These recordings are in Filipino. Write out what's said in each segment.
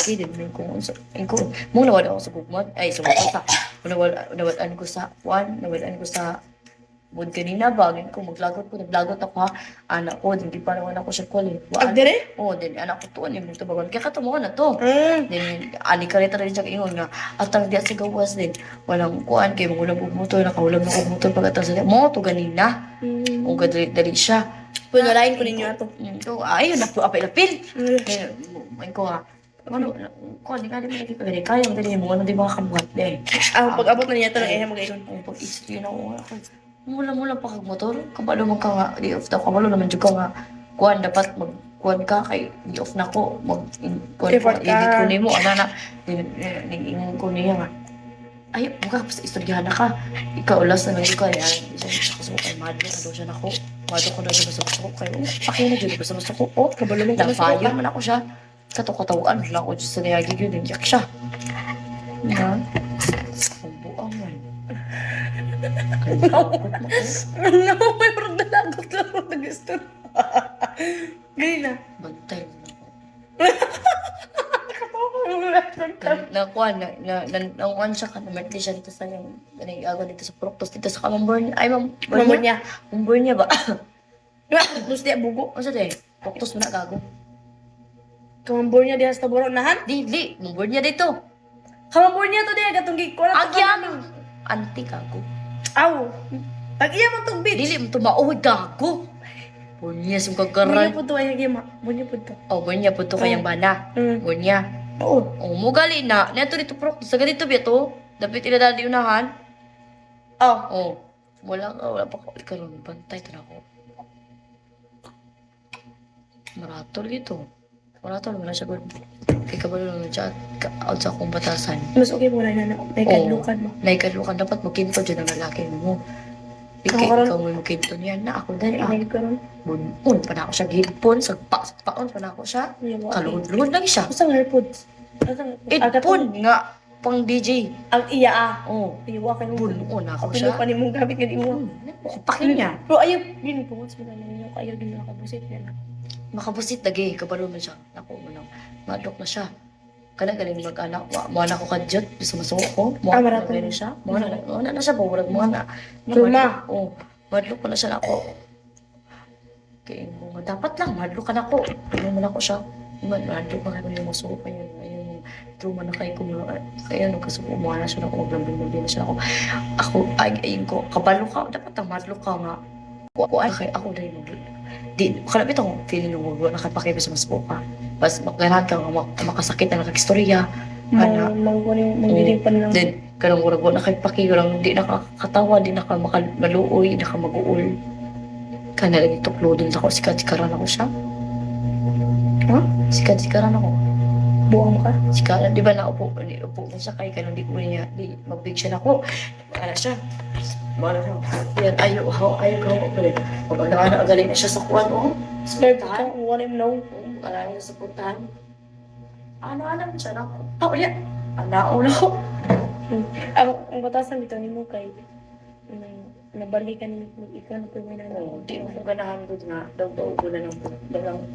Hindi din ko mo nawala ako sa gugmad ay sa sa nawalan ko sa nawalan ko sa mood kanina bagin ko naglagot ako ha anak ko hindi pa naman ako siya call Agdere? din anak ko tuon yung tubagon kaya katumo na to din ani ka rin siya ingon nga atang diya sa gawas din walang kuan kay magulang og motor nakaulam na og motor pagkatapos sa mo to ganina o dali siya Punalain ko ninyo ato. so ayun na po apil kaya may ko nga ano ko di ka lagi pagani kaya mo dali mo ano di mga kabuhat din Pag-abot na niya ito ng ehe mag-iron. pag istri na ako mula pa kag motor kabalo man ka nga di off daw kabalo naman jud ka nga kuan dapat mag kuan ka kay di off na ko mag kuan Effort ka. edit ko nimo ana na ning ko niya nga ay buka sa istoryahan na ka ikaw ulas na lang ka yan siya ko kay madlo na daw siya nako madlo ko daw siya sa ko kay pakay na jud sa ko Kabalo mo na ka fire man ako siya kato-katawagan lang ako sa niyagi yun yak siya nga ang buang man Ano, may parang dalagot lang ako nag-gusto. Ganyan na. bantay Nakatawa nakuha na siya ka namerti siya dito sa yung nag-agaw dito sa Proctos dito sa kamambor niya ay Mamon niya. mambor niya ba Tapos di bugo. ano sa de Proctos mo na gago Kamambor niya diha sa Taboronahan. di mambor niya dito Kamambor niya to diha gatong gig ko na. agyan anti gago Aw. Pag iya mo tong bitch. dili mo to mauwi gago bunya sa Bunya kagaran po to ay gima. Bunya po to. oh bunya po to kayang bana bunya Oo. oh mo gali na neto dito Proctos sa ganito ba to dapat iladali unahan Oh. oh wala pa ko ikaroon bantay to na ko maratol dito maratol mo na siya good kay kabalo lang siya out sa akong batasan Mas okay mo na na. May kadlukan mo. naikadlukan dapat magkinto dyan ang lalaki mo Kakaroon. ikaw mo magkinto niya na ako dahil Inay ko ron. bunpun pa na ako siya gihipon sagpaon pa na ako siya kaluhod-luhod lagi siya Kusang airpods. itpon nga pang DJ Ang iya ah. oh Iwa ka nung bunon ako Ako siya pa ni mong gamit nga iwa. pakin niya Pero ayaw, yun po, mas maganda ninyo, ayaw din nakabusit yan. makabusit lagi kabalo man siya ako mo madok na siya kana galing mag-anak mo na ko kadyot gusto masuko ko mo na maraton. galing siya mo na siya bawag mo na Luma. oh madlok ko na siya ako kay mo dapat lang madlok ka na ko ano man ako siya madlok ka na yung masuko pa yun ayun truma na kay ko ayun kasuko mo na siya ako maglambing din siya ako ayun ko kabalo ka dapat ang madlok ka nga ako dahil di kalabit ako feeling ng wala nakapakibis sa mas buka bas maglahat ka makasakit na nakakistorya Manggiling pa lang. then kanang murag wala nakapaki lang di nakakatawa di nakamaluoy nakamaguol kana lagi tuklodon ako sikat-sikaran ako siya sikat-sikaran ako Buang ka. sikaran di ba upo na siya kay kanang di ko niya di magbig siya ako ana siya Mana yan ayaw ko ulit. Pag galing na siya sa kuwan oh. Scared ka, wala mo know. Alala niya sa puntahan. Ano siya na ako. Oh, yeah. Ano ko. Ang batasan dito ni mo kay nabalikan ni ikaw na po may Hindi mo ganahan ko nga. Daw ko na ng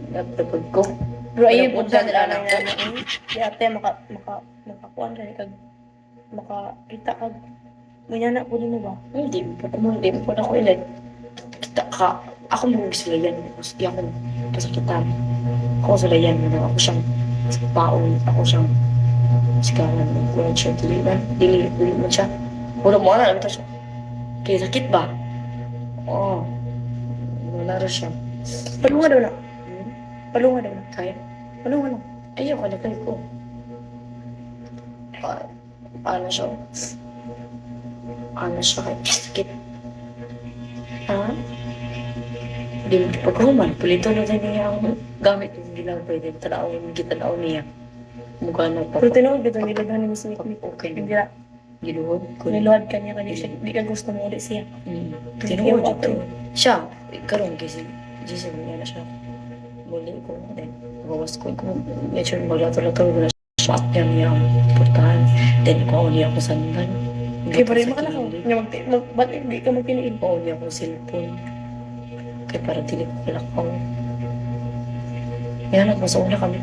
nagtapod ko. Bro, ayun po Punta dyan nila na na Di ate, makakuan ka kag makakita kag Manyana po din mo ba? Hindi mo na ko ilan. Kita ka. Ako mo sila yan. Hindi ako pasakitan. Ako sila yan. Ako siyang paon. Ako siyang sikaran. Wala siya. Dili mo siya. Wala mo na. Ito siya. Kaya sakit ba? Oo. Wala rin siya. Palunga daw na. Palunga daw na. Kaya? Palunga na. Ayaw ka na kayo ko. Paano siya? Paano siya kayo? Sakit. Ha? Hindi mo paghuman. Pulito na tayo niya ang gamit. Hindi lang pwede. Tanaw niya. Mukha na pa. Pero tinuod dito nilaghan ni Miss Mikmik. Okay. Hindi na. Giluhod ko. Niluhad ka niya kanya siya. Di ka gusto mo ulit siya. Tinuod ito. Siya. Karoon kasi. Jesse mo niya na siya. Muli ko na din. Bawas ko. Medyo maglato-lato ko na siya. At niya ang portahan. Then ko niya ako sandan. Kaya pa rin makalakaw. Ba't hindi ka magpiniin? Oo niya akong cellphone. Kaya para dili ko kalakaw. Yan, nagmasa una kami.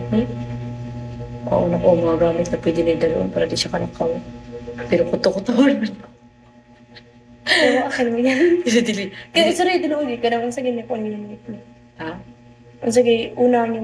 Kauna ko mga gamit na pwede na dalawin para di siya kanakaw. Pero kuto-kuto naman. Pero akin mo yan. Kasi dili. Kaya sorry, dinuuli ka naman sa ganyan ko. Ha? Sige, una niyo